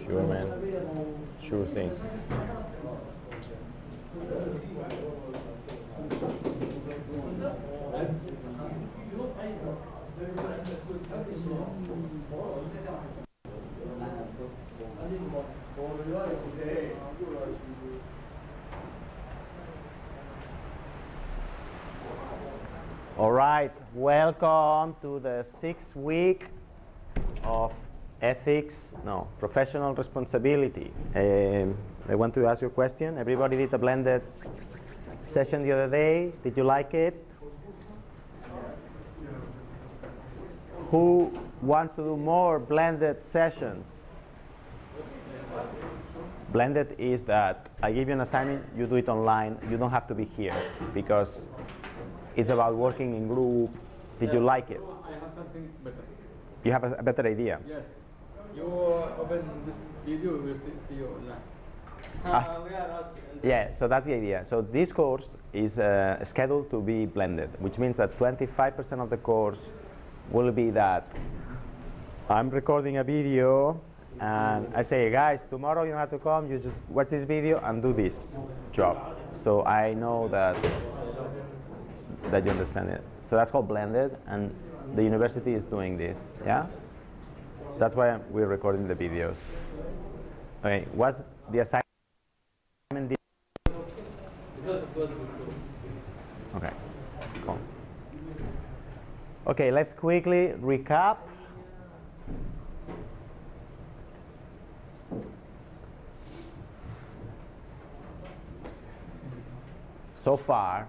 Sure, man. Sure thing. All right, welcome to the 6th week of professional responsibility. I want to ask you a question. Everybody did a blended session the other day. Did you like it? Who wants to do more blended sessions? Blended is that I give you an assignment, you do it online. You don't have to be here because it's about working in group. Did you like it? I have something better. You have a better idea? Yes. You open this video, we will see you online. Yeah, so that's the idea. So this course is scheduled to be blended, which means that 25% of the course will be that I'm recording a video and I say, guys, tomorrow you don't have to come, you just watch this video and do this job. So I know that you understand it. So that's called blended, and the university is doing this, yeah? That's why we're recording the videos. Okay, what's the assignment? Okay, cool. Okay, let's quickly recap. So far,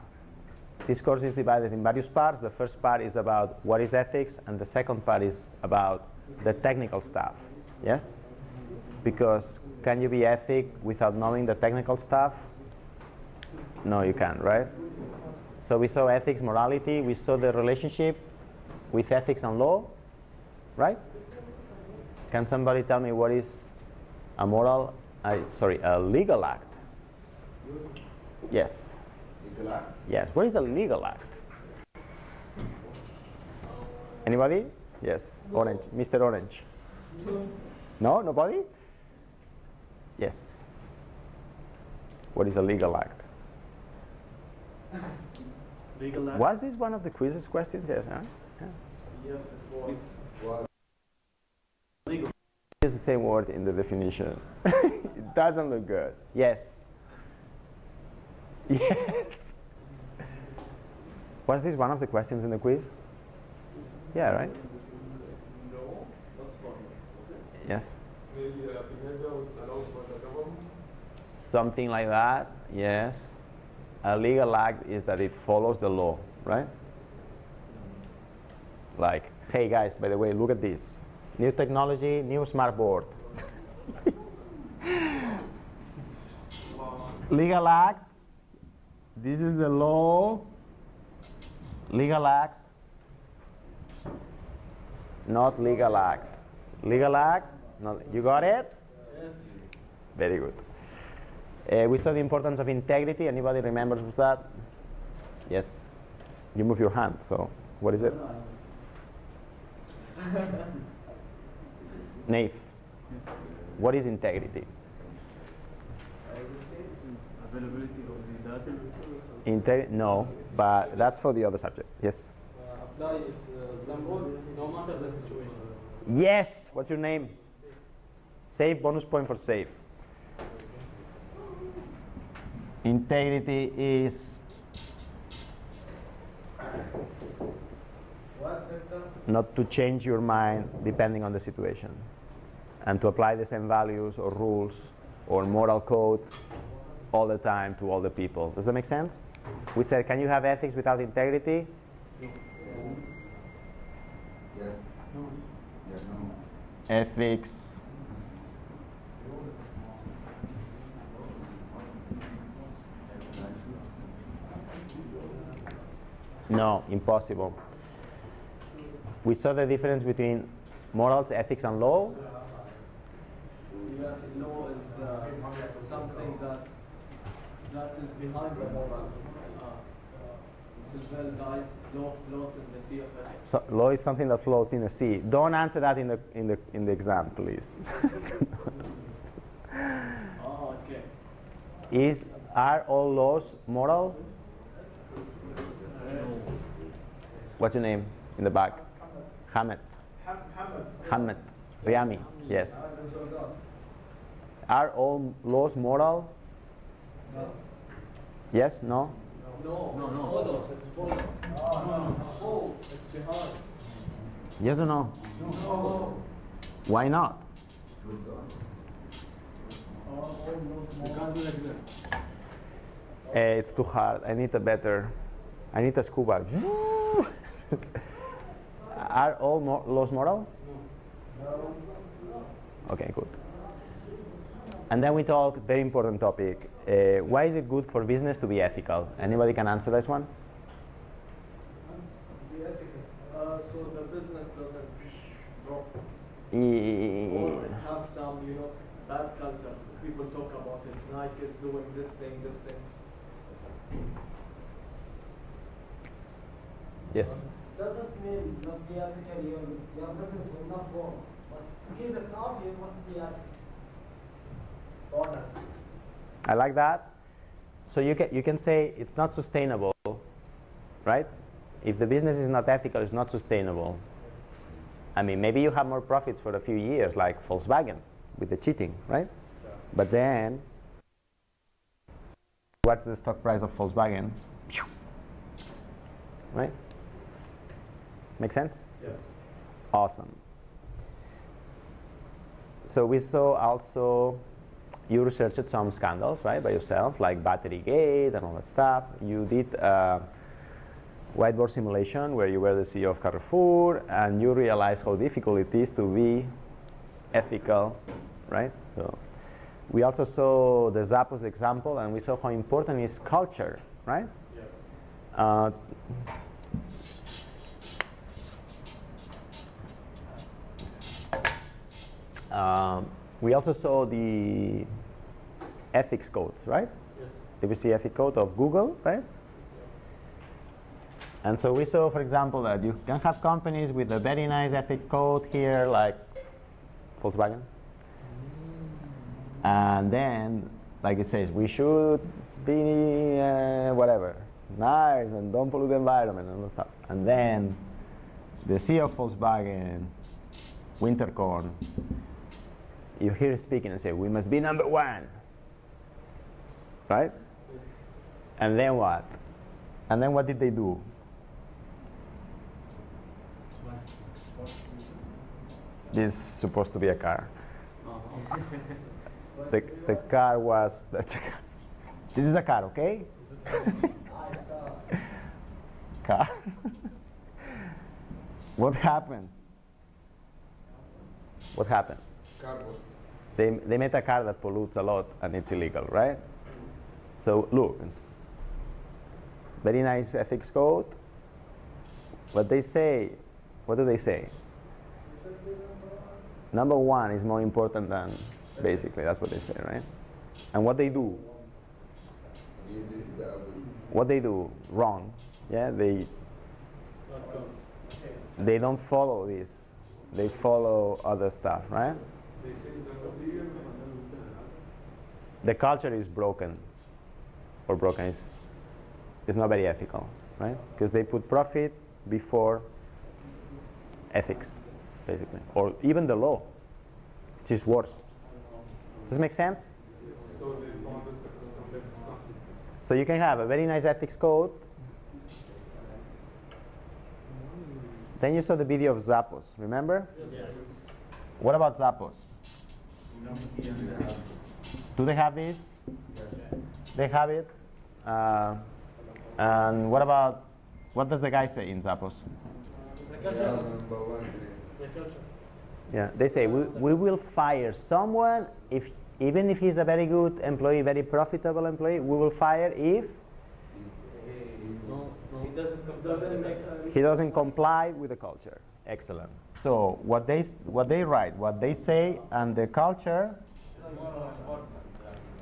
this course is divided in various parts. The first part is about what is ethics, and the second part is about the technical stuff. Yes? Because can you be ethic without knowing the technical stuff? No, you can't, right? So we saw ethics, morality. We saw the relationship with ethics and law, right? Can somebody tell me what is a legal act? Yes. Legal act. Yes. What is a legal act? Anybody? Yes. Orange. Mr. Orange. No? Nobody? Yes. What is a legal act? Legal act? Was this one of the quizzes questions? Yes. Huh? Yeah. Yes, it was. Legal. Use the same word in the definition. It doesn't look good. Yes. Yes. Was this one of the questions in the quiz? Yeah, right? No, not funny. Yes. Maybe behavior was allowed by the government. Something like that, yes. A legal act is that it follows the law, right? Like, hey guys, by the way, look at this. New technology, new smart board. Legal act, this is the law. Legal act, not legal act. Legal act, not, you got it? Yes. Very good. We saw the importance of integrity. Anybody remembers that? Yes. You move your hand, so what is it? Naif. What is integrity? Availability of the data. No, but that's for the other subject. Yes. Apply some rule, no matter the situation. Yes. What's your name? Safe. Bonus point for safe. Integrity is not to change your mind depending on the situation, and to apply the same values or rules or moral code all the time to all the people. Does that make sense? We said, can you have ethics without integrity? Yes. No. Yes, no. Ethics. No, impossible. We saw the difference between morals, ethics, and law. Yes, law is something that is behind the moral. This is well, guys. Law floats in the sea of ethics. So law is something that floats in the sea. Don't answer that in the exam, please. Oh, okay. Are all laws moral? What's your name in the back? Hamed. Hamed. Riami. Yes. Are all laws moral? No. Yes? No? No. Follows. It follows. No. It's behind. Yes or no? No. Why not? You can't do like this. It's too hard. I need a scuba. Are all laws moral? Okay, good. And then we talk, very important topic, why is it good for business to be ethical? Anybody can answer this one? Be ethical. So the business doesn't drop. Or have some, bad culture. People talk about it. Nike is doing this thing. Yes. Doesn't mean not be ethical, your business will not grow. But to keep it up, you must be ethical. Honest. I like that. So you can say it's not sustainable, right? If the business is not ethical, it's not sustainable. I mean, maybe you have more profits for a few years, like Volkswagen with the cheating, right? Yeah. But then, what's the stock price of Volkswagen? Right? Make sense? Yes. Awesome. So we saw also, you researched some scandals, right, by yourself, like Batterygate and all that stuff. You did a whiteboard simulation where you were the CEO of Carrefour, and you realized how difficult it is to be ethical, right? So we also saw the Zappos example, and we saw how important is culture, right? Yes. We also saw the ethics codes, right? Yes. Did we see ethics code of Google, right? And so we saw, for example, that you can have companies with a very nice ethics code here, like Volkswagen. And then, like it says, we should be whatever, nice and don't pollute the environment and all that stuff. And then the CEO of Volkswagen, Winterkorn, you hear him speaking and say, we must be number one, right? Yes. And then what? And then what did they do? This is supposed to be a car. The car was, this is a car, okay? Car. What happened? What happened? Cardboard. They made a car that pollutes a lot and it's illegal, right? So look, very nice ethics code. What do they say? Number one is more important than, basically, that's what they say, right? And what they do? What they do wrong? Yeah, they don't follow this. They follow other stuff, right? The culture is broken, or broken is not very ethical, right? Because they put profit before ethics, basically, or even the law, which is worse. Does this make sense? So they found that the complex conflict. So you can have a very nice ethics code. Then you saw the video of Zappos, remember? Yes. What about Zappos? Do they have this? They have it. And what does the guy say in Zappos? The culture. The culture. Yeah, they say we will fire someone even if he's a very good employee, very profitable employee. We will fire if he doesn't comply with the culture. Excellent. So what they write, what they say, and the culture.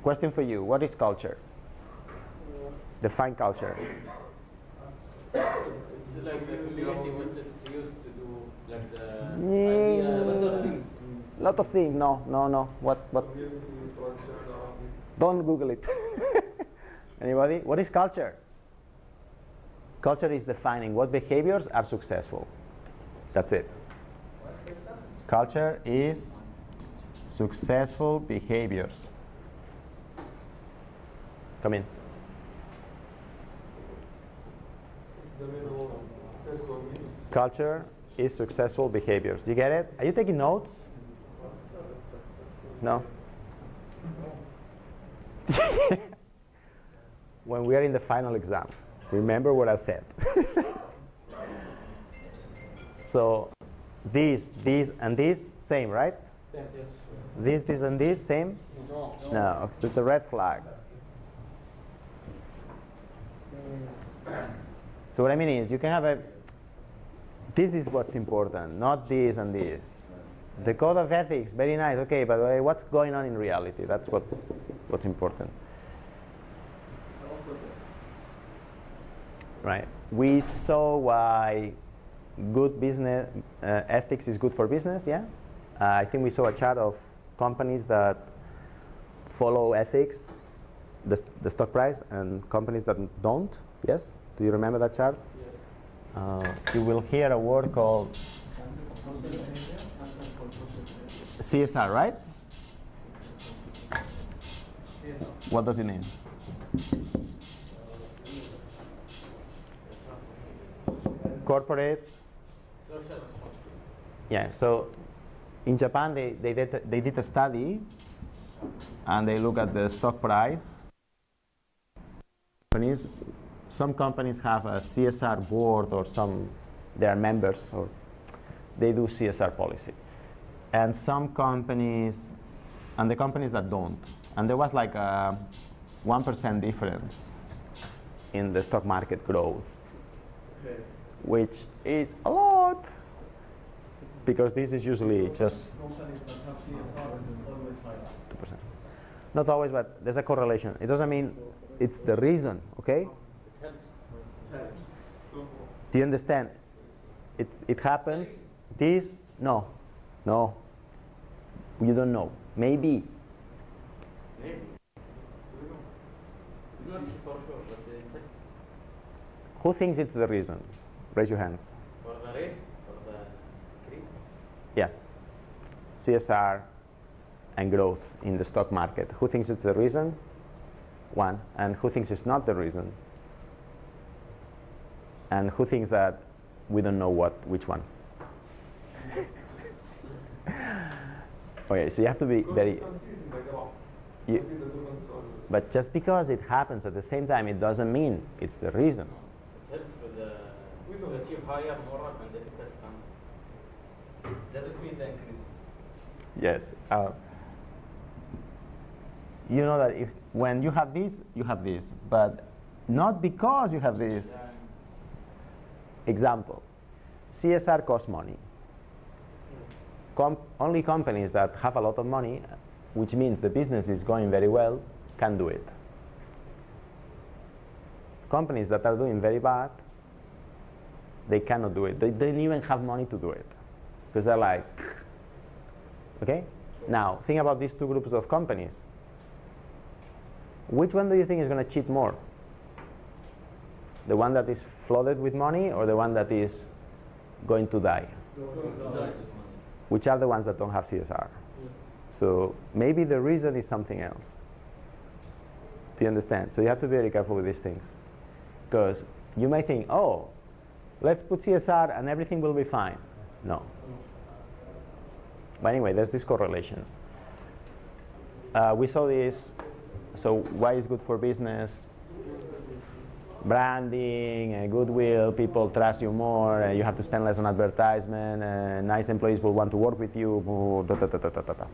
Question for you: what is culture? Define culture. It's like the community what it's used to do, like the Lot of things. No. What? Community, tradition, Arabic. Don't Google it. Anybody? What is culture? Culture is defining what behaviors are successful. That's it. Culture is successful behaviors. Come in. It's the main role. First one means Culture is successful behaviors. Do you get it? Are you taking notes? No? When we are in the final exam, remember what I said. So this, and this, same, right? yes. This, and this, same? No. No, so it's a red flag. So what I mean is, you can have a, this is what's important, not this and this. The code of ethics, very nice, okay, but what's going on in reality? That's what's important. Right. We saw why good business ethics is good for business, yeah? I think we saw a chart of companies that follow ethics, the stock price, and companies that don't, yes? Do you remember that chart? Yes. You will hear a word called CSR, right? What does it mean? Corporate. Social responsibility. Yeah. So in Japan, they did a study, and they look at the stock price. Some companies have a CSR board, or they are members, or they do CSR policy. And some companies, and the companies that don't. And there was like a 1% difference in the stock market growth, which is a lot, because this is usually just Companies that have CSR is always higher. 2%. Not always, but there's a correlation. It doesn't mean it's the reason, okay? Helps. Do you understand? It happens. This, no. You don't know. Maybe. Maybe. It's not for sure, but it helps. Who thinks it's the reason? Raise your hands. For the race, for the increase. Yeah. CSR and growth in the stock market. Who thinks it's the reason? One. And who thinks it's not the reason? And who thinks that we don't know which one? Okay, so you have to be because very. you can see it in the graph. You- You see the different sources. But just because it happens at the same time, it doesn't mean it's the reason. It helps with to achieve higher moral and ethical standards. Doesn't mean the increase. Yes. You know that when you have this, but not because you have this. Yeah. Example, CSR costs money. Only companies that have a lot of money, which means the business is going very well, can do it. Companies that are doing very bad, they cannot do it. They don't even have money to do it, because they're like, okay? Now, think about these two groups of companies. Which one do you think is going to cheat more? The one that is flooded with money, or the one that is going to die? Which are the ones that don't have CSR? So maybe the reason is something else. Do you understand? So you have to be very careful with these things, because you may think, oh, let's put CSR and everything will be fine. No. But anyway, there's this correlation. We saw this. So why is good for business? Branding, goodwill, people trust you more, you have to spend less on advertisement, nice employees will want to work with you, da, da, da, da, da, da.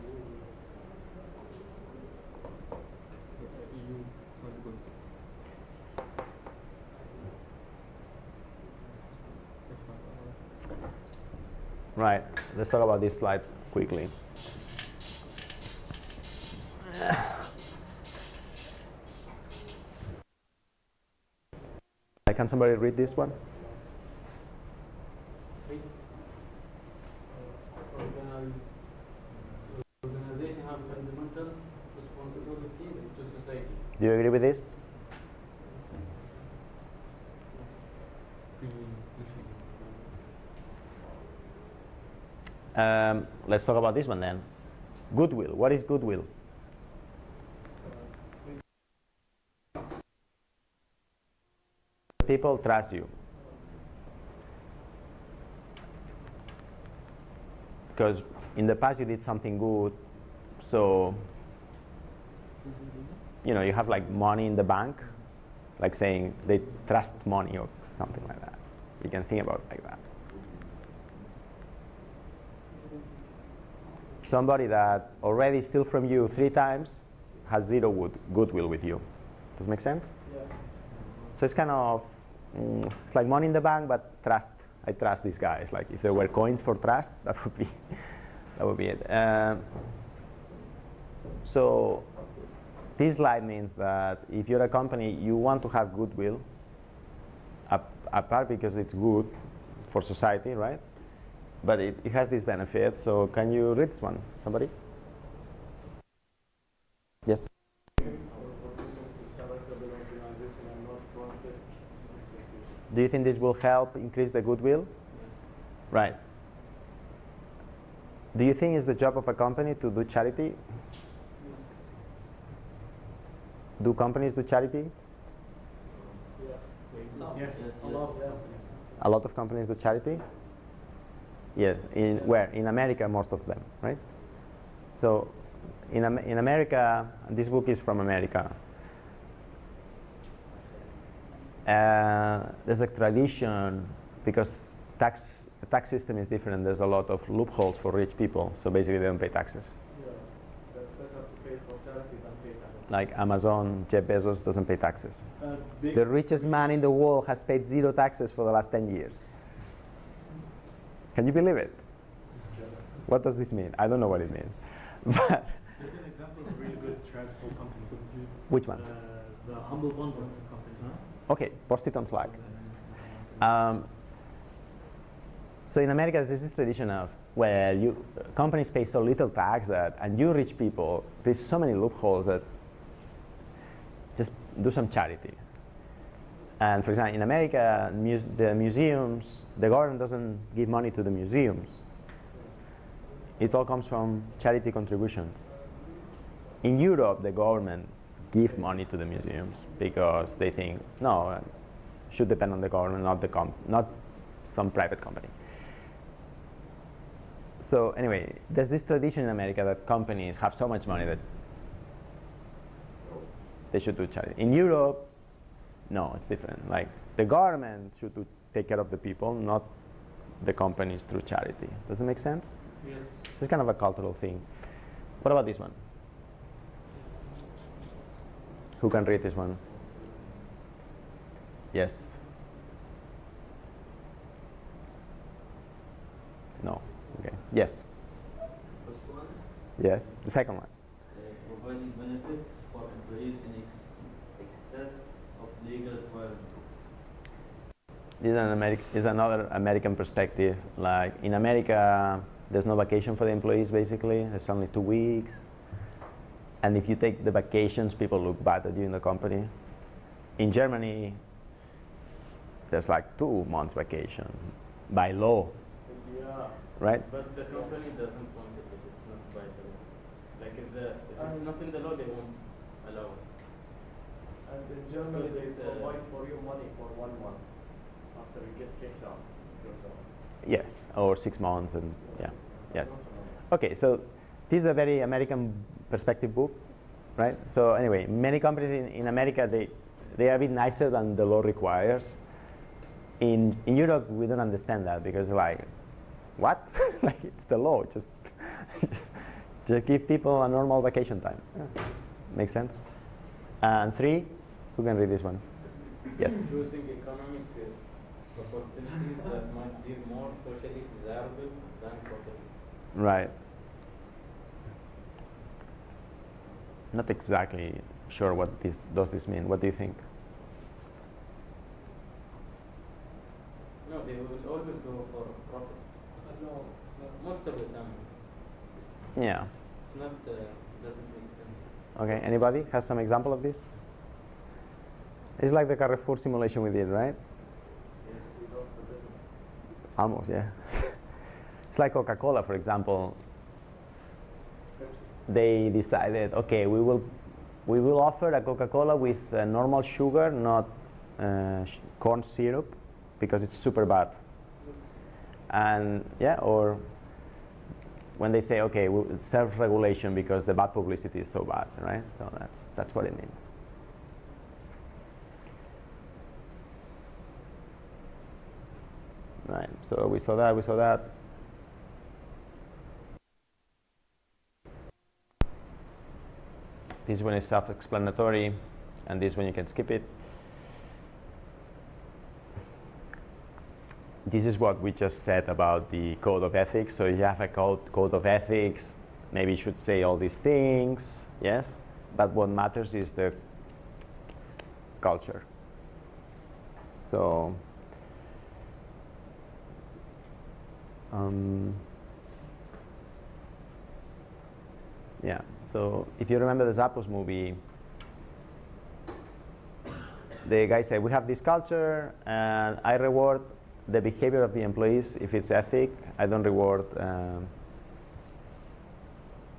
Right, let's talk about this slide quickly. Can somebody read this one? easy to society. Do you agree with this? Let's talk about this one then. Goodwill. What is goodwill? People trust you. Because in the past you did something good, so you know you have like money in the bank, like saying they trust money or something like that. You can think about it like that. Somebody that already steals from you 3 times has 0 goodwill with you. Does it make sense? Yes. So it's kind of, it's like money in the bank, but trust. I trust these guys. Like if there were coins for trust, that would be it. So this slide means that if you're a company, you want to have goodwill, apart because it's good for society, right? But it has this benefit. So can you read this one, somebody? Yes. Do you think this will help increase the goodwill? Right. Do you think it's the job of a company to do charity? Do companies do charity? Yes. A lot of companies do charity? Yes. In where? In America, most of them, right? So in America, and this book is from America, there's a tradition because the tax system is different. There's a lot of loopholes for rich people, so basically they don't pay taxes. Yeah. That's better to pay for charity than pay taxes. Like Amazon, Jeff Bezos doesn't pay taxes. The richest man in the world has paid 0 taxes for the last 10 years. Can you believe it? What does this mean? I don't know what it means. But There's an example of a really good transport company. which one? The Humble Bundle company. Okay, post it on Slack. So in America, there's this tradition of, well, companies pay so little tax that, and you rich people, there's so many loopholes that just do some charity. And for example, in America, the museums, the government doesn't give money to the museums. It all comes from charity contributions. In Europe, the government gives money to the museums because they think, no, it should depend on the government, not some private company. So anyway, there's this tradition in America that companies have so much money that they should do charity. In Europe, no, it's different. Like the government should take care of the people, not the companies through charity. Does it make sense? Yes. It's kind of a cultural thing. What about this one? Who can read this one? Yes. No. Okay. Yes. First one, Yes. The second one. providing benefits for employees in excess of legal requirements. This is another American perspective. Like in America, there's no vacation for the employees basically. There's only 2 weeks. And if you take the vacations, people look bad at you in the company. In Germany, there's like 2 months vacation by law, Yeah. right? But the company doesn't want it if it's not by the law. Like if it's not in the law, they won't allow it. And in Germany, Because they it's, provide for you money for 1 month after you get kicked out of your job. Yes, or 6 months, and yeah, yes. Okay, so this is a very American perspective book, right? So anyway, many companies in America, they are a bit nicer than the law requires. In Europe, we don't understand that because like, what? Like it's the law, just give people a normal vacation time. Yeah. Makes sense? And 3, who can read this one? Yes. Choosing economic opportunities that might be more socially desirable than property. Right. Not exactly sure what does this mean. What do you think? No, they will always go for profits. No, Most of the time. Yeah. It's not, doesn't make sense. Okay, anybody has some example of this? It's like the Carrefour simulation we did, right? We lost the business. Almost, yeah. It's like Coca-Cola, for example. They decided, okay, we will offer a Coca-Cola with normal sugar, not corn syrup, because it's super bad. And yeah, or when they say, okay, it's self-regulation because the bad publicity is so bad, right? So that's what it means. Right, so we saw that. This one is self-explanatory, and this one you can skip it. This is what we just said about the code of ethics. So if you have a code of ethics, maybe you should say all these things, yes? But what matters is the culture. So yeah, so if you remember the Zappos movie, the guy said, we have this culture, and I reward the behavior of the employees if it's ethic. I don't reward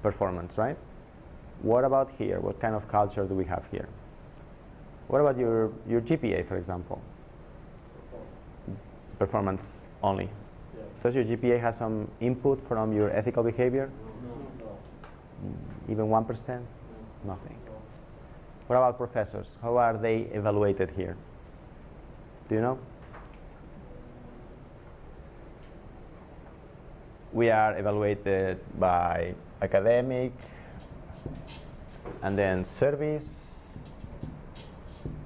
performance, right? What about here? What kind of culture do we have here? What about your GPA, for example? Performance only. Yeah. Does your GPA have some input from your ethical behavior? Even 1%? Nothing. What about professors? How are they evaluated here? Do you know? We are evaluated by academic, and then service,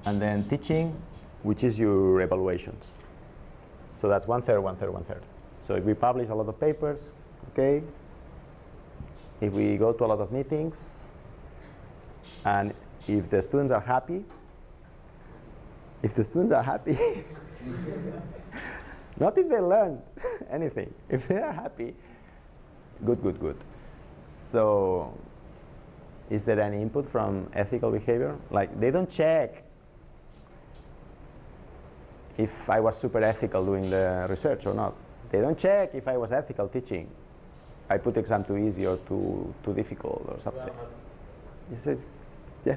and then teaching, which is your evaluations. So that's 1/3, 1/3, 1/3. So if we publish a lot of papers, okay, if we go to a lot of meetings, and if the students are happy, not if they learn anything, if they are happy, good, good, good. So is there any input from ethical behavior? Like, they don't check if I was super ethical doing the research or not. They don't check if I was ethical teaching. I put exam too easy or too difficult or something. You say, yeah.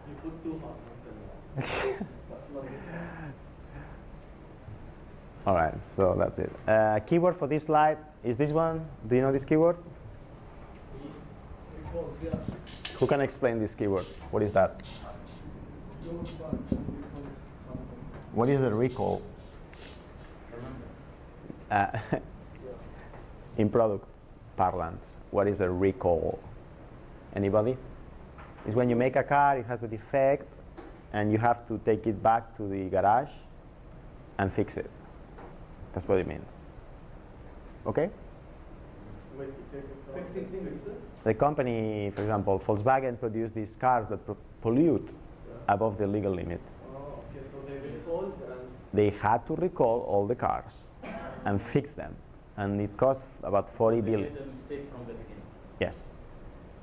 You put too hard. All right, so that's it. Keyword for this slide is this one. Do you know this keyword? Recalls, yeah. Who can explain this keyword? What is that? Goes back and recalls something. What is a recall? In product parlance, what is a recall? Anybody? It's when you make a car, it has a defect, and you have to take it back to the garage and fix it. That's what it means. Okay? Wait, you take it from fixing things. Fix it? The company, for example, Volkswagen produced these cars that pollute above the legal limit. Oh, okay, so they recalled and They had to recall all the cars and fix them, and it cost about 40 They billion. made a mistake from the beginning. Yes.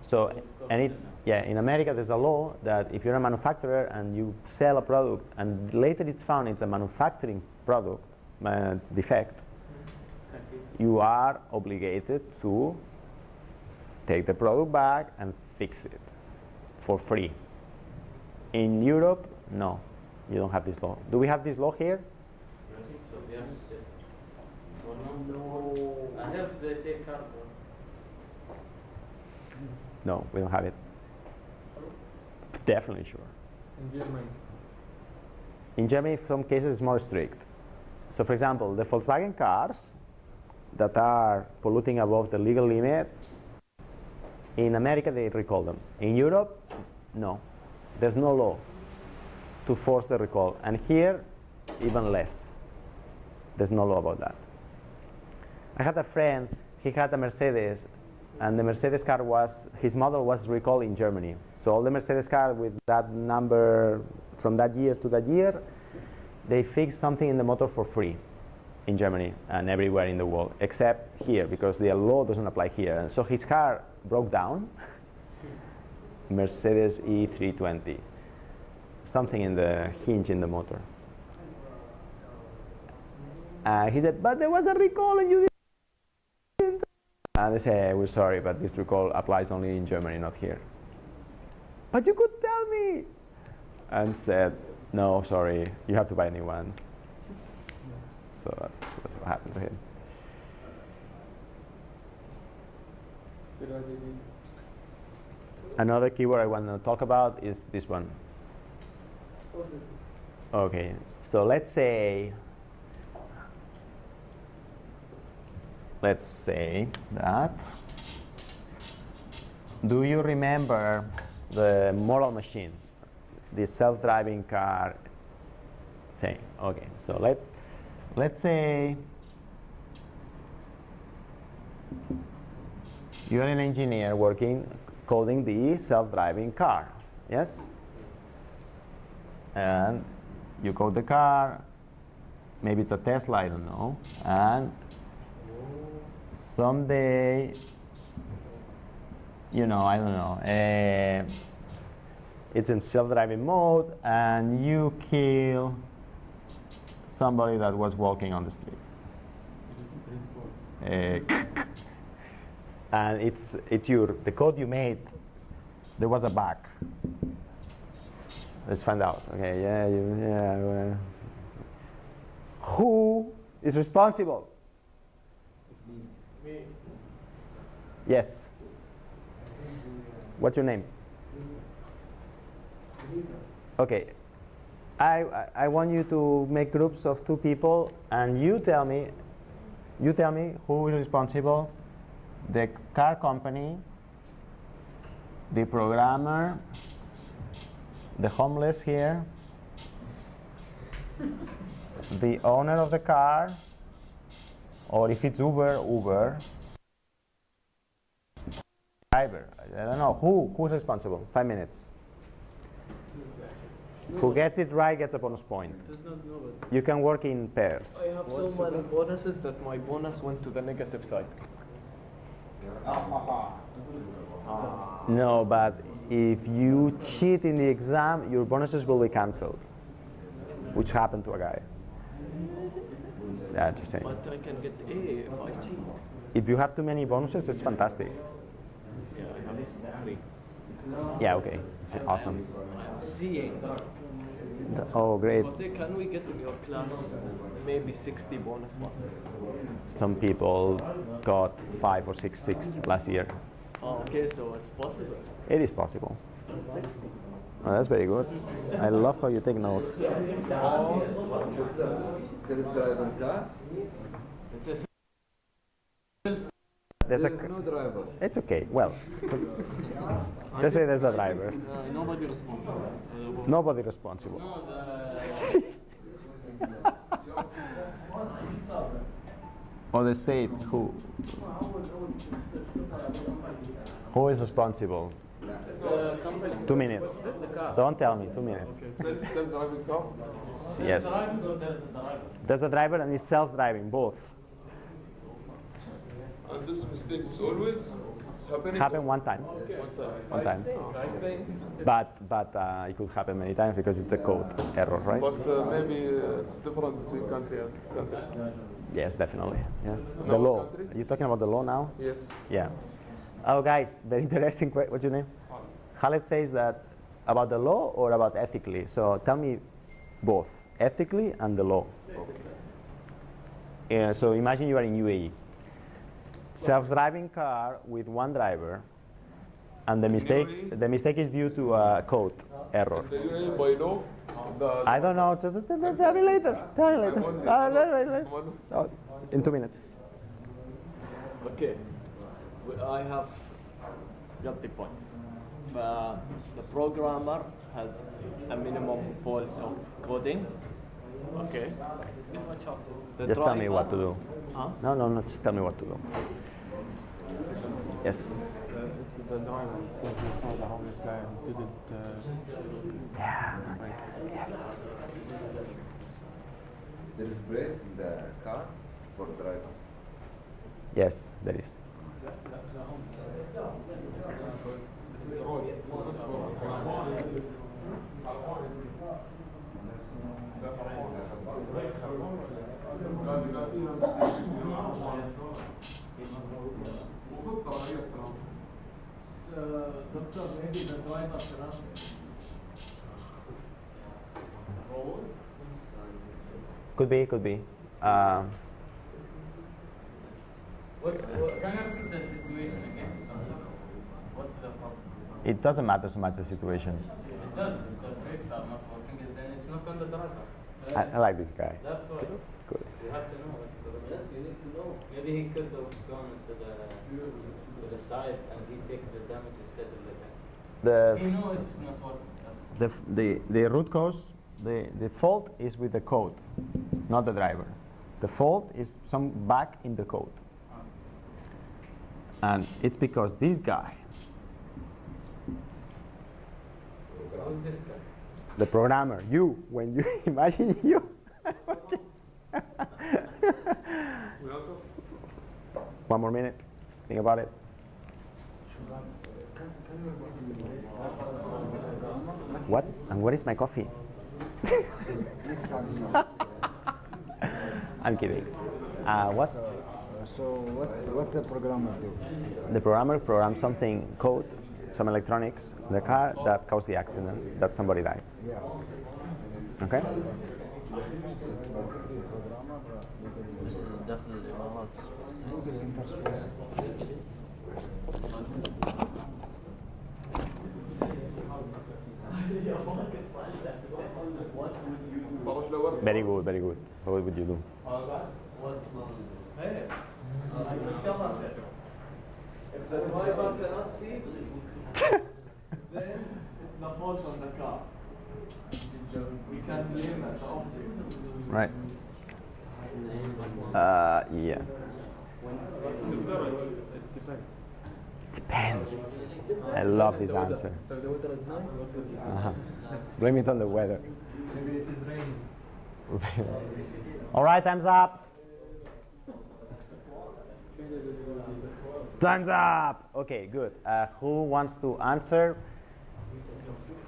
So, It's and it, costing them. yeah, in America there's a law that if you're a manufacturer and you sell a product and later it's found it's a manufacturing product defect, you are obligated to take the product back and fix it for free. In Europe, no, you don't have this law. Do we have this law here? I think so. Yes. Yes. Or no? I have the take cars. No, we don't have it. Definitely sure. In Germany. In Germany, some cases it's more strict. So for example, the Volkswagen cars that are polluting above the legal limit, in America they recall them. In Europe, no. There's no law to force the recall. And here, even less. There's no law about that. I had a friend, he had a Mercedes, and the Mercedes car was, his model was recalled in Germany. So all the Mercedes cars with that number from that year to that year, they fixed something in the motor for free in Germany and everywhere in the world, except here, because the law doesn't apply here. And so his car broke down, Mercedes E320. Something in the hinge in the motor. He said, but there was a recall and you didn't. And they said, we're sorry, but this recall applies only in Germany, not here. But you could tell me. And said, no, sorry, you have to buy a new one. So that's what happened to him. Another keyword I want to talk about is this one. Okay, so let's say that, do you remember the model machine, the self-driving car thing? Okay, so let's say you're an engineer coding the self-driving car, yes? And you code the car, maybe it's a Tesla, I don't know, and someday, I don't know, it's in self-driving mode and you kill somebody that was walking on the street. And it's the code you made, there was a bug. Let's find out. Okay, yeah. Who is responsible? Me. Yes. What's your name? Okay. I want you to make groups of 2 people, and you tell me who is responsible: the car company, the programmer, the homeless here, the owner of the car, or if it's Uber, driver. I don't know who's responsible. 5 minutes. Who gets it right gets a bonus point. You can work in pairs. I have so many bonuses that my bonus went to the negative side. No, but if you cheat in the exam, your bonuses will be cancelled, which happened to a guy. Yeah, just saying. But I can get A if I cheat. If you have too many bonuses, it's fantastic. Yeah, I have 3. Yeah, okay. It's awesome. C. Oh, great. Jose, can we get in your class maybe 60 bonus marks? Some people got 5 or 6 last year. Oh, okay, so it's possible. It is possible. Oh, that's very good. I love how you take notes. There's no driver. It's okay. Well, let's say there's a driver. Nobody responsible. Nobody responsible. Or the state, who is responsible? The company. 2 minutes. The car. Don't tell me. 2 minutes. Self-driving car? Yes. There's a driver and it's self-driving, both. And this mistake is always happening? Happen one time. Okay. One time. I think But it could happen many times because it's a code error, right? But maybe it's different between country and country. Yes, definitely. Yes. No The law. country? Are you talking about the law now? Yes. Yeah. Oh, guys, very interesting. What's your name? Khaled says that about the law or about ethically. So tell me both, ethically and the law. Okay. So imagine you are in UAE. Self-driving car with one driver, and the mistake is due to a code error. In the UAE by law? I don't know. Tell me later. Oh, in 2 minutes. okay. I have got the point. The programmer has a minimum fault of coding. Okay. Just tell me what to do. Huh? No, just tell me what to do. Yes. It's the driver, because we saw the homeless guy who didn't. Yeah. Yes. There is brake in the car for driver. Yes, there is. This is the road. Doctor, maybe the driver cannot. Could be, could be. Can I repeat the situation again? What's the problem? It doesn't matter so much the situation. It does. If the brakes are not working, then it's not on the driver. I like this guy. That's why. It's good. You have to know what's the Yes, you need to know. Maybe he could have gone to the side and he take the damage instead of the guy. He know it's not working. The root cause, the fault is with the code, not the driver. The fault is some bug in the code. And it's because this guy, Who's this guy? the programmer, you, when you imagine you. We also. One more minute, think about it. What? And what is my coffee? I'm kidding. What? So what the programmer do? The programmer programs something, code, some electronics in the car that caused the accident, that somebody died. Yeah. Okay? This is definitely not. Very good, very good. What would you do? Hey, I discovered that if the driver cannot see, then it's the fault on the car. We can blame the object. Right. Yeah. Depends. I love this answer. If the weather is nice, Blame it on the weather. maybe it is raining. All right, time's up. Time's up. Okay, good. Who wants to answer?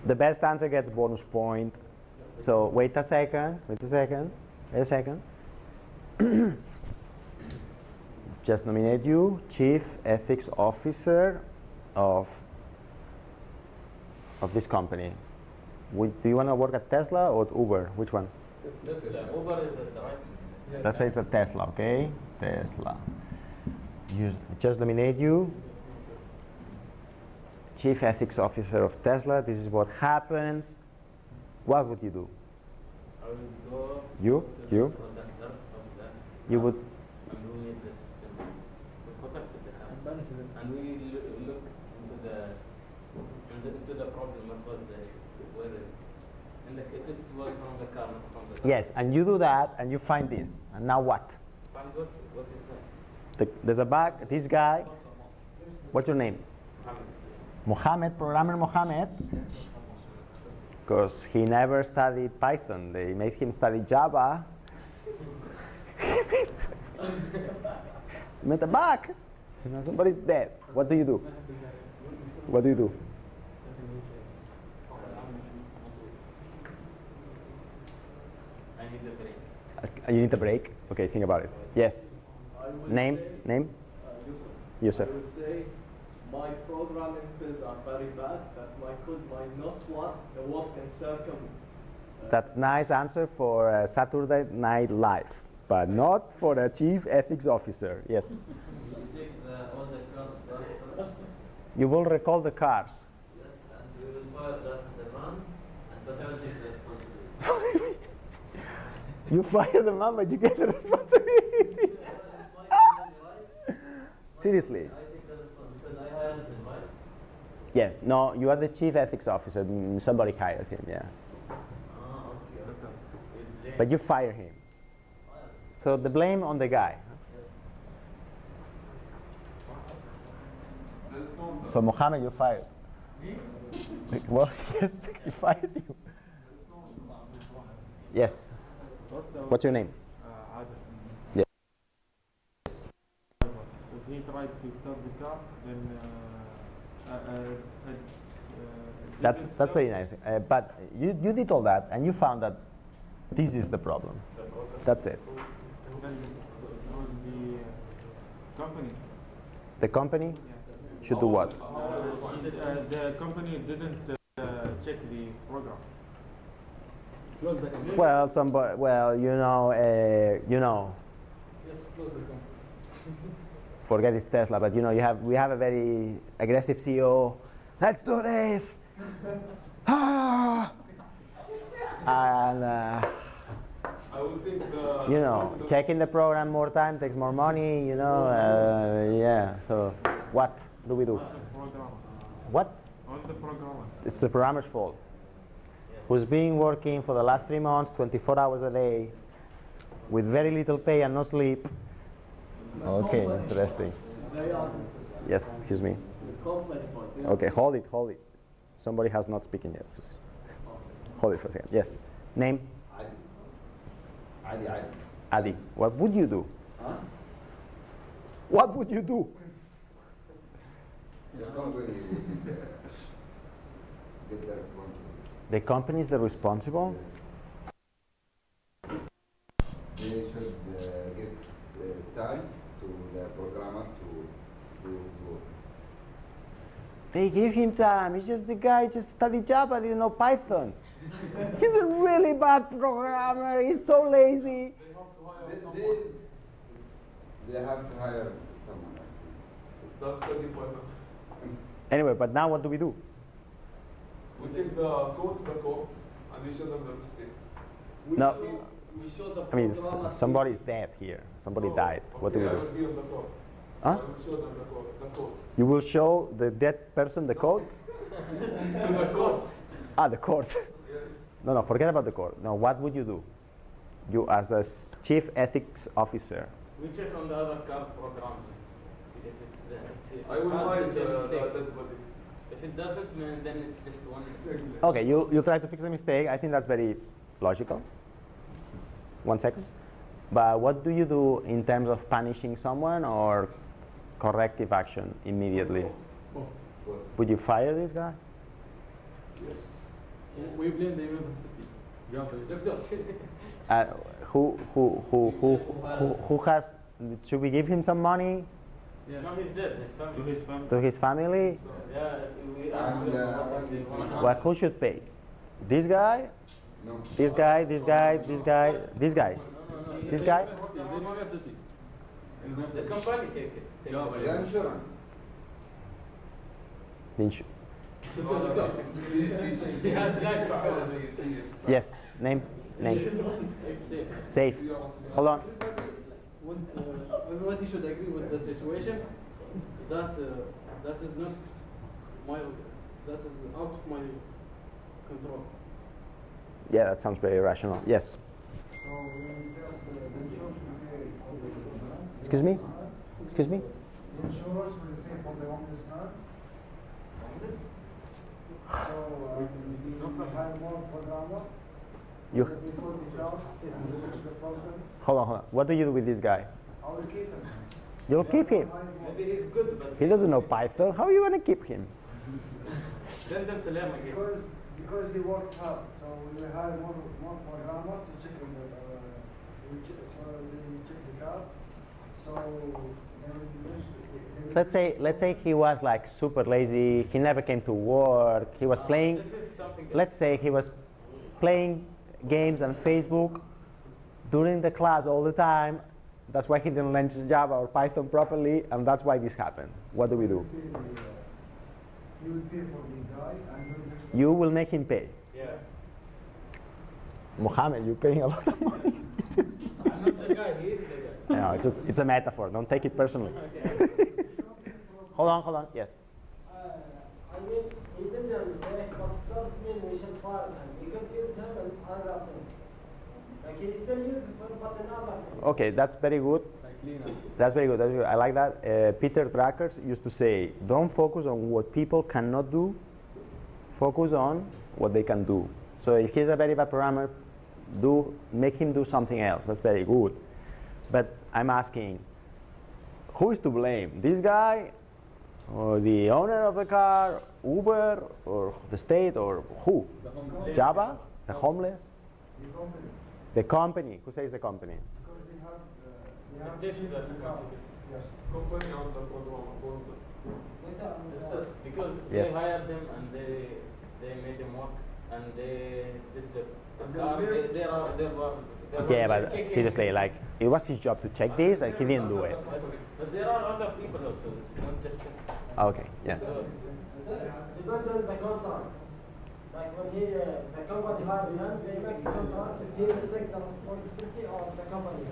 The best answer gets bonus point. So wait a second. Wait a second. Wait a second. Just nominate you Chief Ethics Officer of this company. Do you want to work at Tesla or at Uber? Which one? Uber is the right. Let's say it's a Tesla, okay? Tesla. Just nominate you Chief Ethics Officer of Tesla. This is what happens. What would you do? I will go. You? You would. And we need the system. We protected the car. And we look into the problem. What was where is it? And it was from the car, not from the car. Yes, and you do that, and you find this. And now what? Find what is that? There's a bug. This guy. What's your name? Mohammed, programmer Mohammed. Because he never studied Python. They made him study Java. Met a bug. You know, somebody's dead. What do you do? What do you do? I need the break. You need a break? Okay, think about it. Yes. Name? Yusuf. I will say my programming skills are very bad, that my code might not work in circum. That's nice answer for Saturday Night Live, but not for a Chief Ethics Officer. Yes. You take all the cars. You will recall the cars. Yes, and we will fire the run, but I will take the responsibility. You fire the man, but you get the responsibility. Seriously. I take the responsibility because I hired him, right? Yes. No, you are the Chief Ethics Officer. Somebody hired him, yeah. Okay. But you fire him. So the blame on the guy. So Mohammed, you fired. Well, yes, he fired you. Yes. What's your name? Adel. Yes. If he tried to start the car, then That's very nice. But you did all that, and you found that this is the problem. That's it. the company. The company should do what? The company didn't check the program. Close the company. Well, somebody. Well, you know. Yes, close the company. Forget it's Tesla, but you know, we have a very aggressive CEO. Let's do this. Ah! And I would think you know, checking the program more time takes more money. You know, yeah. So, what do we do? What? On the programmer. It's the programmer's fault. Who's been working for the last 3 months, 24 hours a day, with very little pay and no sleep. Okay, interesting. Yes, excuse me. Okay, hold it. Somebody has not speaking yet. Just hold it for a second. Yes. Name? Adi. What would you do? Huh? What would you do? The company get the responsibility. The company is the responsible? They should give time to the programmer to do his work. They give him time. He's just the guy just studied Java, didn't know Python. He's a really bad programmer. He's so lazy. They have to hire someone. That's the important. Anyway, but now what do we do? We take the code to the court and we show them the mistakes. No. We show the I mean, programmer- somebody's dead here. Somebody died. What do we I do? will be on the court. Huh? So I will show them the code. You will show the dead person the code? To the court. Ah, the court. Yes. No, forget about the court. No, what would you do? You as a chief ethics officer. We check on the other car's programs. If it's the, if I will it hide has the the mistake. dead body. If it doesn't, then it's just one mistake. Okay, you try to fix the mistake. I think that's very logical. 1 second. But what do you do in terms of punishing someone or corrective action immediately? Would you fire this guy? Yes. We blame the university. Who has? Should we give him some money Yes. No, he's dead. His family. To his family. to his family? Yeah, we asked And, them what they want. Well, who should pay? This guy? No. This guy? This guy? This guy? This guy? No, This guy? The university. The company take it. Take Yeah, it. The insurance. He has life insurance. Yes. Name. Safe. Hold on. Everybody should agree with the situation. That that is not my. That is out of my control. Yeah, that sounds very rational. Yes. Excuse me? Excuse me? Insurance will pay for the homeless man. So we have more programmer. You. Before the job, and finish the problem. Hold on. What do you do with this guy? I will keep him. You'll keep him. Maybe he's good, but He doesn't know Python. How are you going to keep him? send them to Lem again. Because he worked hard, so we will hire more programmer to check the car. So they will Let's say he was like super lazy. He never came to work. He was playing. This is something. Let's say he was playing games on Facebook during the class all the time. That's why he didn't learn Java or Python properly, and that's why this happened. What do we do? You will pay for the guy and You will make him pay. Yeah. Mohammed, you're paying a lot of money. I'm not the guy. He is the guy. No, it's a metaphor. Don't take it personally. Hold on. Yes. I mean, he did a mistake, but it doesn't mean we should fire him. We can use him in other things. Like he still uses it, but in other things. Okay, that's very good. That's very good. I like that. Peter Drucker used to say, don't focus on what people cannot do. Focus on what they can do. So if he's a very bad programmer, make him do something else. That's very good. But I'm asking, who is to blame? This guy, or the owner of the car, Uber, or the state, or who? Java, the homeless, the company. the company. Who says the company? Because they have We have It to takes check that the car. responsibility. Yes. Company on the program. Because Yes. they hired them and they made them work and they did the car. They Yeah, were but checking. seriously, like, it was his job to check this, and he didn't do it. But there are other people also. It's not just him. Okay, yes. Depends on the contract. Like when the company hires him, they make the contract if he will take the responsibility of the company.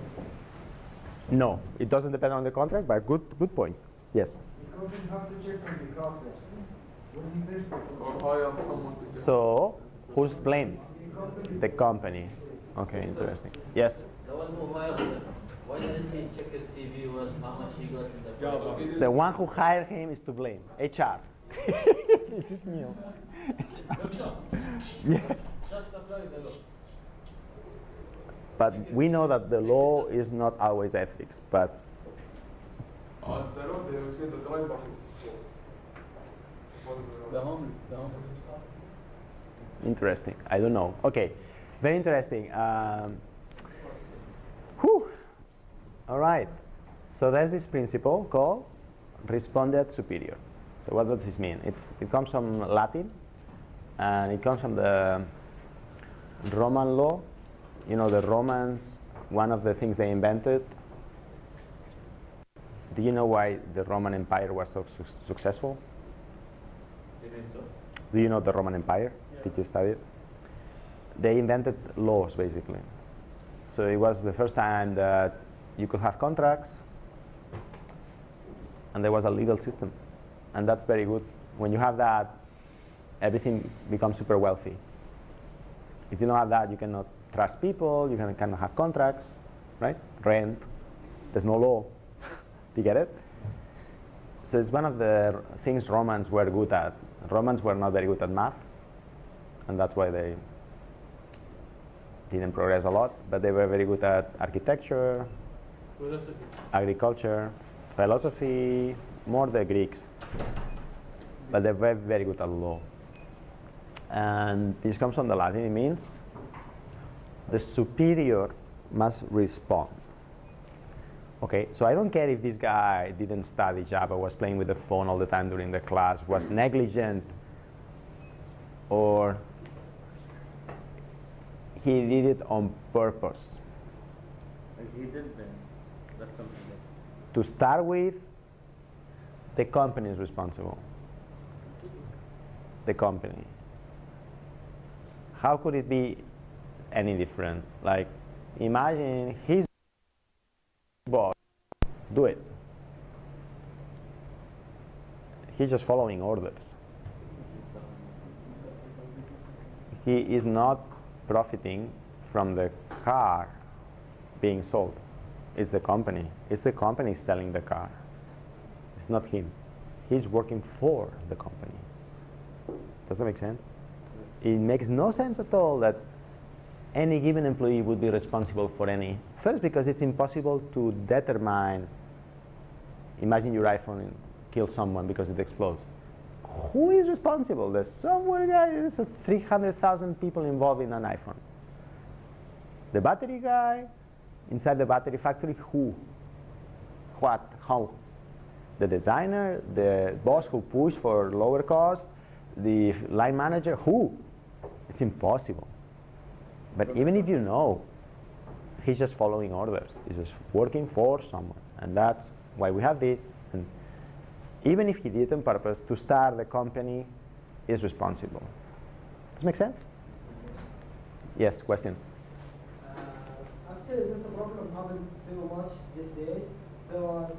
No, it doesn't depend on the contract, but good point. Yes. The company have to check on the car first. When he pays the Or contract. hire someone to check. So, who's blamed? The company. The company. Okay, interesting. Yes. The one who hired him, why didn't he check his CV well, how much he got in the project? The one who hired him is to blame. HR. This is new. Yes. Just apply the law. But we know that the law is not always ethics, but The law, they will say the driver is The homeless. interesting. I don't know. Okay, very interesting. Whew. All right. So there's this principle called respondeat superior. So what does this mean? It comes from Latin, and it comes from the Roman law. You know, the Romans, one of the things they invented. Do you know why the Roman Empire was so successful? Do you know the Roman Empire? Yes. Did you study it? They invented laws, basically. So it was the first time that you could have contracts, and there was a legal system. And that's very good. When you have that, everything becomes super wealthy. If you don't have that, you cannot trust people, you cannot have contracts, right? Rent, there's no law. Do you get it? So it's one of the things Romans were good at. Romans were not very good at maths, and that's why they didn't progress a lot, but they were very good at architecture, Philosophy. agriculture, philosophy, more the Greeks, but they were very good at law. And this comes from the Latin. It means the superior must respond. Okay, so I don't care if this guy didn't study Java, was playing with the phone all the time during the class, was negligent, or he did it on purpose. If he did, then that's something else. To start with, the company is responsible. The company. How could it be any different? Like, imagine his boss, do it. He's just following orders. He is not profiting from the car being sold. It's the company. It's the company selling the car. It's not him. He's working for the company. Does that make sense? It makes no sense at all that any given employee would be responsible for any. First, because it's impossible to determine. Imagine your iPhone kills someone because it explodes. Who is responsible? There's somewhere guy. There's 300,000 people involved in an iPhone. The battery guy, inside the battery factory, who? What? How? The designer, the boss who pushed for lower cost, the line manager, who? It's impossible. But even if you know, he's just following orders. He's just working for someone. And that's why we have this. And even if he did it on purpose, to start the company is responsible. Does it make sense? Yes, question. Actually, this problem happens too much these days. So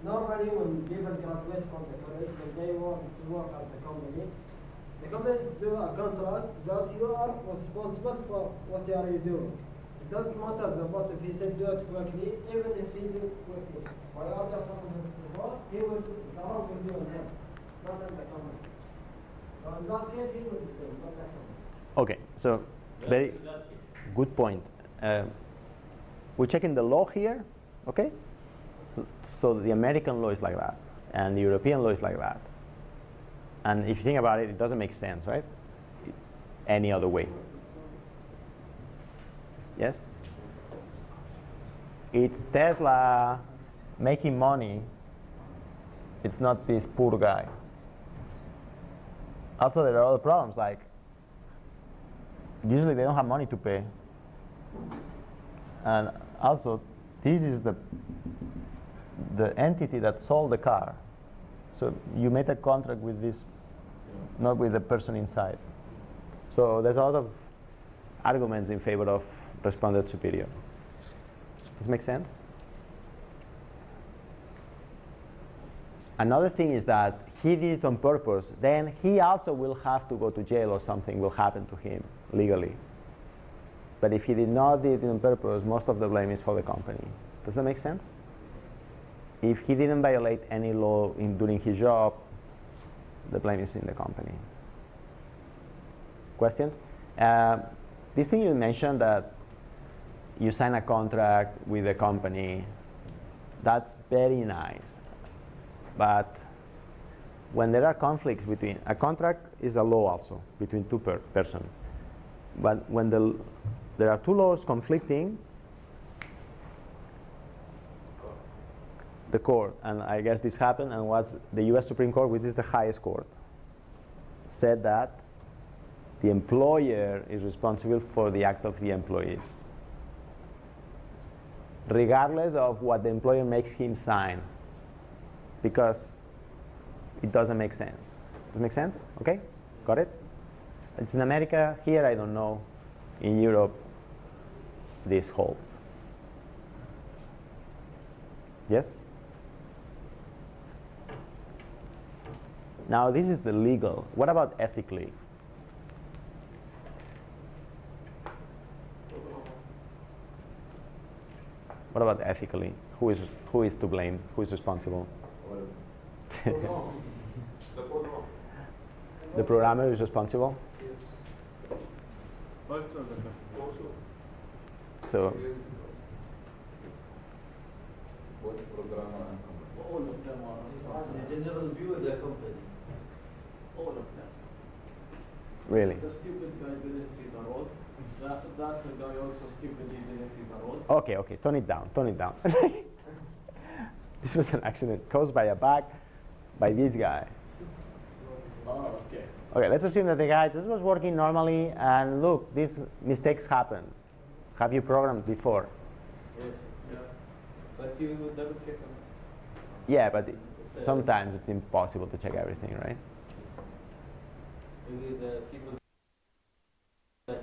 normally when people graduate from the college, when they want to work at the company do a contract that you are responsible for what are you doing. It doesn't matter the boss if he said do it quickly, even if he do it quickly. By order from the boss, the work will be on him, not on the company. So in that case, he will do it, not the company. Okay, so very good point. We're checking the law here, okay? So the American law is like that, and the European law is like that. And if you think about it, it doesn't make sense, right? Any other way. Yes? it's Tesla making money. It's not this poor guy. Also, there are other problems, like usually they don't have money to pay. And also, this is the entity that sold the car. So you made a contract with this, not with the person inside. So there's a lot of arguments in favor of responded superior. Does this make sense? Another thing is that he did it on purpose. Then he also will have to go to jail or something will happen to him legally. But if he did not do it on purpose, most of the blame is for the company. Does that make sense? If he didn't violate any law during his job, the blame is in the company. Questions? This thing you mentioned that you sign a contract with a company, that's very nice. But when there are conflicts between, a contract is a law also between two persons. But when there are two laws conflicting, the court, and I guess this happened, and was the US Supreme Court, which is the highest court, said that the employer is responsible for the act of the employees, regardless of what the employer makes him sign, because it doesn't make sense. Does it make sense? Okay? Got it? It's in America. Here, I don't know. In Europe, this holds. Yes? Now, this is the legal. What about ethically? What about ethically? Who is to blame? Who is responsible? The programmer is responsible? So, both programmer and company. All of them are responsible. The general view of the company. All of them. really? The stupid guy didn't see the road. That guy also stupidly didn't see the road. Okay, okay, tone it down, tone it down. This was an accident caused by a bug by this guy. Oh, okay. Okay, let's assume that the guy just was working normally, and look, these mistakes happen. Have you programmed before? Yes. Yeah. But you double check them. Yeah, but sometimes it's impossible to check everything, right? Maybe the people that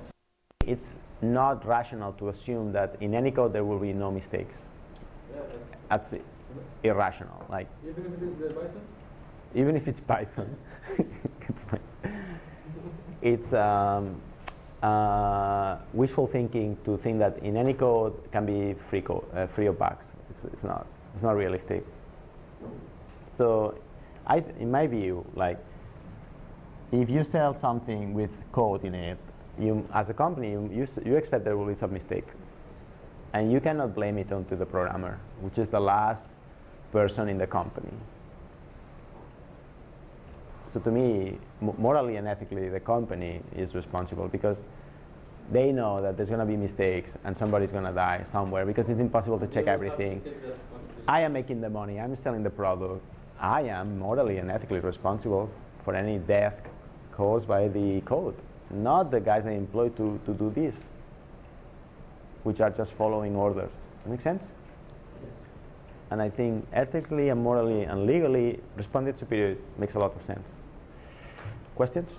It's not rational to assume that in any code there will be no mistakes. yeah, That's irrational. Like Even if it is Python? even if it's Python, good point. It's wishful thinking to think that in any code can be free of bugs. It's not realistic. So, in my view, like if you sell something with code in it, you as a company you expect there will be some mistake, and you cannot blame it onto the programmer, which is the last person in the company. So to me, morally and ethically, the company is responsible because they know that there's going to be mistakes and somebody's going to die somewhere because it's impossible to check everything. I am making the money. I'm selling the product. I am morally and ethically responsible for any death caused by the code, not the guys I employ to do this, which are just following orders. Does that make sense? yes. And I think ethically and morally and legally, responded superior makes a lot of sense. Questions?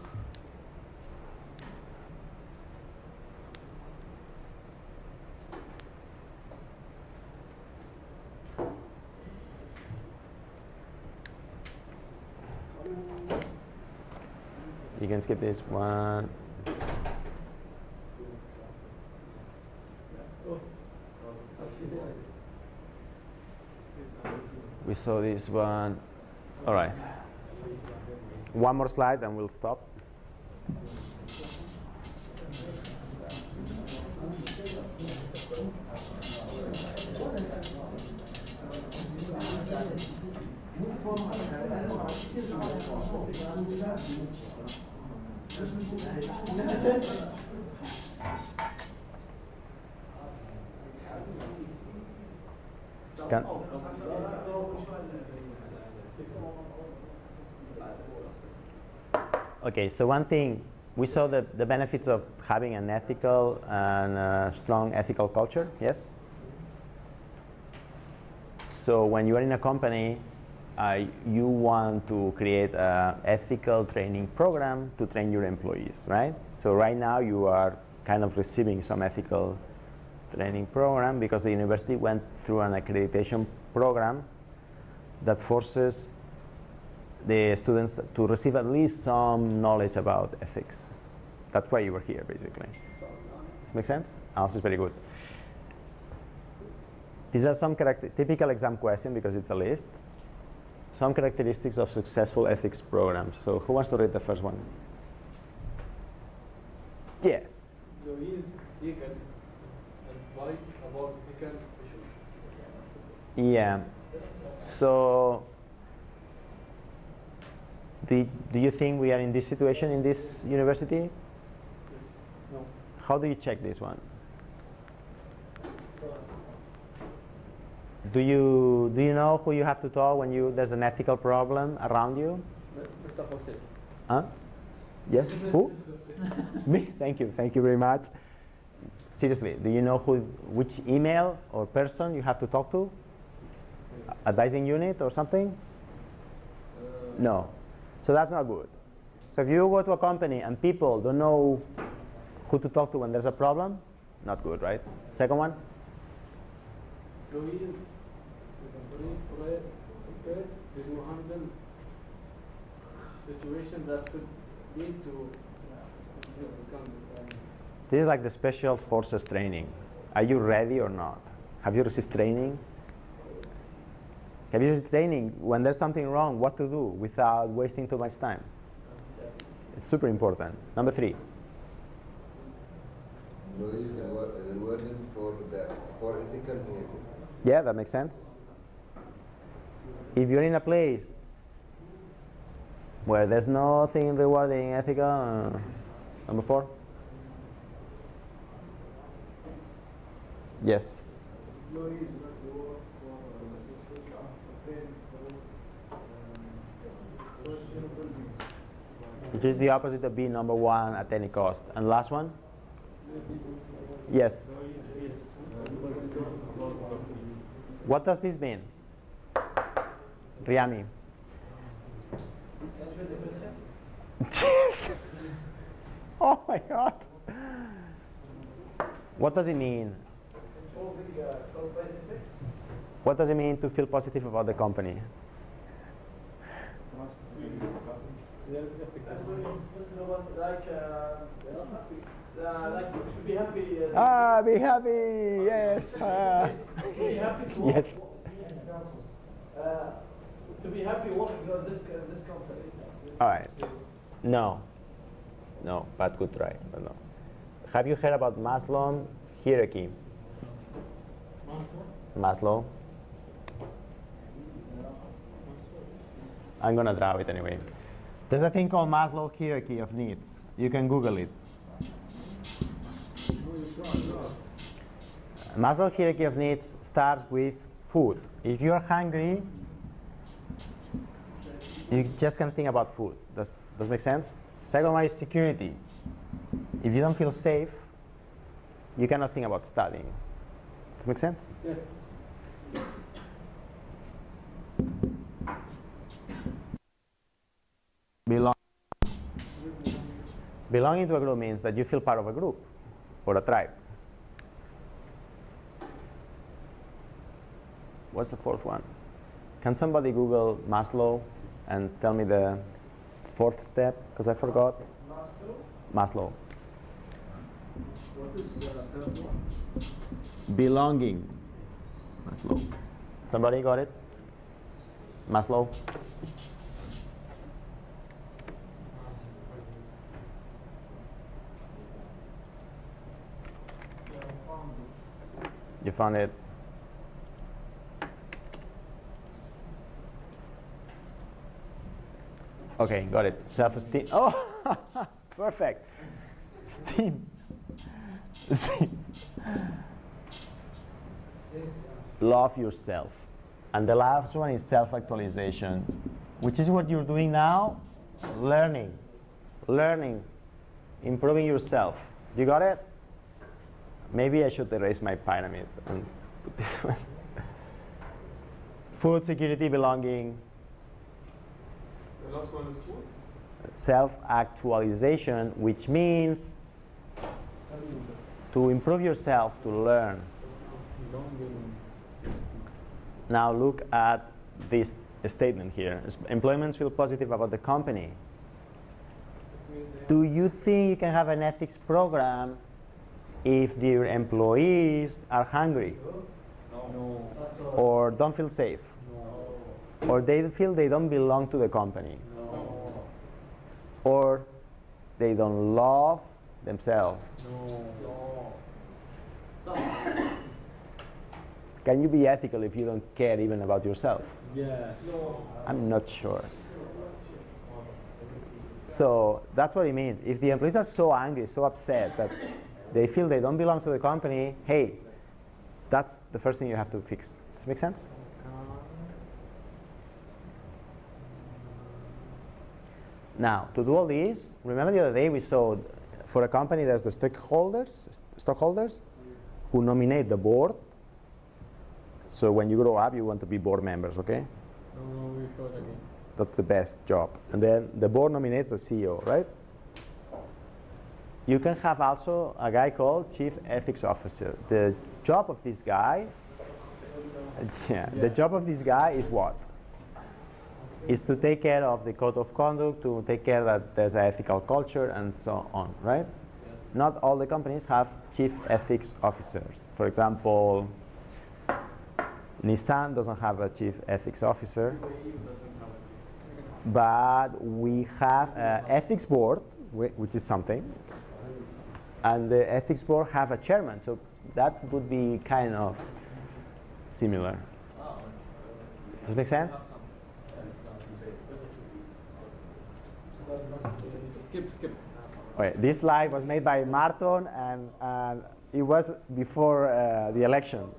You can skip this one. We saw this one. All right. One more slide and we'll stop. Can, okay, so one thing, we saw the benefits of having an ethical and strong ethical culture, yes? So when you are in a company, you want to create an ethical training program to train your employees, right? So right now you are kind of receiving some ethical training program because the university went through an accreditation program that forces the students to receive at least some knowledge about ethics. That's why you were here, basically. Does this make sense? This is very good. These are some typical exam questions because it's a list. Some characteristics of successful ethics programs. So who wants to read the first one? Yes. Employees seek advice about ethical issues. Yeah. So do you think we are in this situation in this university? No. How do you check this one? Do you know who you have to talk when there's an ethical problem around you? Mr. Jose. Huh? Yes? Who? Me? Thank you very much. Seriously, do you know which email or person you have to talk to? Advising unit or something? No. So that's not good. So if you go to a company and people don't know who to talk to when there's a problem, not good, right? Second one? Employees prepared to handle situations that could lead to misconduct. This is like the special forces training. Are you ready or not? Have you received training? Have you received training when there's something wrong, what to do without wasting too much time? It's super important. Number 3. Rewarding for ethical behavior. Yeah, that makes sense. If you're in a place where there's nothing rewarding ethical, number 4. Yes. Which is the opposite of being number 1 at any cost. And last one? Yes. What does this mean? Riami. Oh my God. What does it mean? What does it mean to feel positive about the company? Like to be happy. Be happy. Yes. Be happy to yes. To be happy working on this company. All right. No, but good try. But no. Have you heard about Maslow hierarchy? Maslow. I'm gonna draw it anyway. There's a thing called Maslow hierarchy of needs. You can Google it. Maslow hierarchy of needs starts with food. If you're hungry, you just can think about food. Does make sense? Second one is security. If you don't feel safe, you cannot think about studying. Does make sense? Yes. Belonging to a group means that you feel part of a group or a tribe. What's the 4th one? Can somebody Google Maslow and tell me the 4th step? Because I forgot. Maslow. What is the 3rd one? Belonging. Maslow. Somebody got it? Maslow. You found it? Okay, got it. Self-esteem. Oh, perfect. Esteem. Esteem. Love yourself. And the last one is self-actualization, which is what you're doing now, learning, improving yourself. You got it? Maybe I should erase my pyramid and put this one. Food security, belonging. The last one is food? Self-actualization, which means to improve yourself, to learn. Now look at this statement here. Employers feel positive about the company. Do you think you can have an ethics program if your employees are hungry? No. Or don't feel safe? No. Or they feel they don't belong to the company? No. Or they don't love themselves? No. Can you be ethical if you don't care even about yourself? Yeah. No. I'm not sure. So that's what it means. If the employees are so angry, so upset that they feel they don't belong to the company, hey, that's the first thing you have to fix. Does it make sense? Now, to do all this, remember the other day we saw for a company there's the stockholders who nominate the board. So when you grow up, you want to be board members, okay? No, we show it again. That's the best job. And then the board nominates the CEO, right? You can have also a guy called Chief Ethics Officer. The job of this guy, the job of this guy is what? Is to take care of the code of conduct, to take care that there's an ethical culture, and so on, right? Yes. Not all the companies have Chief Ethics Officers. For example, Nissan doesn't have a Chief Ethics Officer. But we have an ethics board, which is something. And the ethics board have a chairman, so that would be kind of similar. Does it make sense? Skip. Okay, this slide was made by Martin, and it was before the election.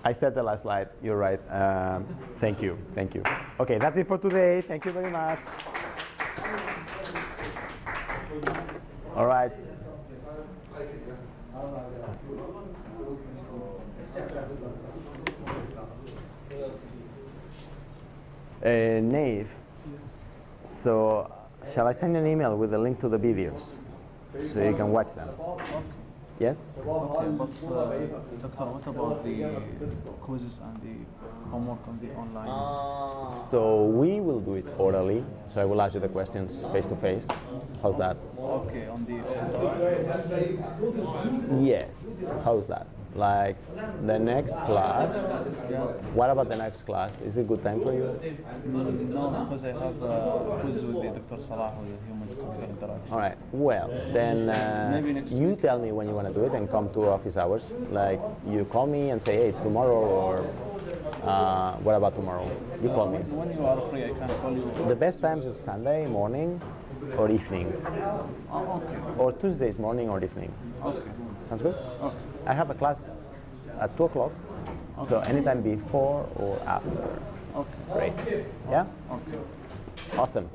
I said the last slide. You're right. Thank you. Okay, that's it for today. Thank you very much. All right. Nave. So, shall I send you an email with a link to the videos so you can watch them? Yes? Okay, but Doctor, what about the quizzes and the homework on the online? So we will do it orally. So I will ask you the questions face to face. How's that? Okay, on the office. Yes. How's that? Like the next class? Yeah. What about the next class? Is it a good time for you? No, because I have a quiz with the Dr. Salah with the human-computer interaction. All right. Well, then Maybe next you week. tell me when you want to do it and come to office hours. Like you call me and say, hey, tomorrow, or what about tomorrow? You call me. When you are free, I can call you. The best times is Sunday morning or evening, Oh, okay. or Tuesdays morning or evening. Okay. Sounds good? Okay. I have a class at 2 o'clock, so anytime before or after. It's great. Yeah? Okay. Awesome.